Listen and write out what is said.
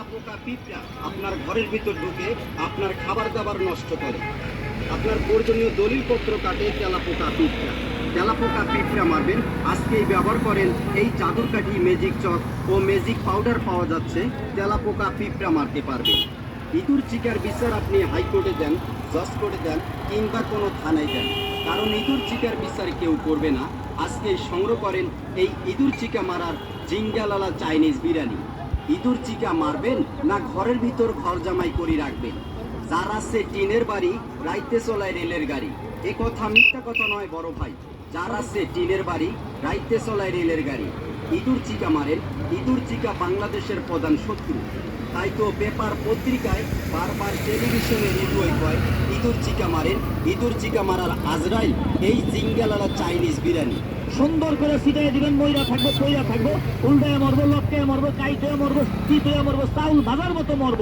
তেলাপোকা পিঁপড়া আপনার ঘরের ভিতর ঢুকে আপনার খাবার দাবার নষ্ট করে, আপনার প্রয়োজনীয় দলিলপত্র কাটে তেলাপোকা পিঁপড়া। তেলাপোকা পিঁপড়া মারবেন আজকেই ব্যবহার করেন এই চাদরকাঠি ম্যাজিক চক ও ম্যাজিক পাউডার পাওয়া যাচ্ছে, তেলাপোকা পিঁপড়া মারতে পারবেন। ইঁদুর চিকার বিচার আপনি হাইকোর্টে দেন, জজ কোর্টে দেন কিংবা কোনো থানায় দেন, কারণ ইঁদুর চিকার বিচার কেউ করবে না। আজকে সংগ্রহ করেন এই ইঁদুর চিকা মারার জিঙ্গালালা চাইনিজ বিরিয়ানি। ইঁদুর চিকা মারবেন না ঘরের ভিতর ঘর জামাই করে রাখবেন? যার আছে টিনের বাড়ি রাইতে চলায় রেলের গাড়ি, এ কথা মিথ্যা কথা নয় বড় ভাই। যার আছে টিনের বাড়ি রাইতে চলায় রেলের গাড়ি। ইঁদুর চিকা মারেন, ইঁদুর চিকা বাংলাদেশের প্রধান শত্রু। তাই তো পেপার পত্রিকায় বারবার টেলিভিশনে রেডিওয় কয় ইঁদুর চিকা মারেন, ইঁদুর চিকা মারার আজরাইল এই জিঙ্গালালা চাইনিজ বিরিয়ানি। সুন্দর করে ছিটাই দিবেন, ময়রা থাকবো, পয়রা থাকবো, উল্টায় মরবো, লটকায় মরবো, কাইতে মরবো, চিতে মরবো, চাউল ভাজার মতো মরবো।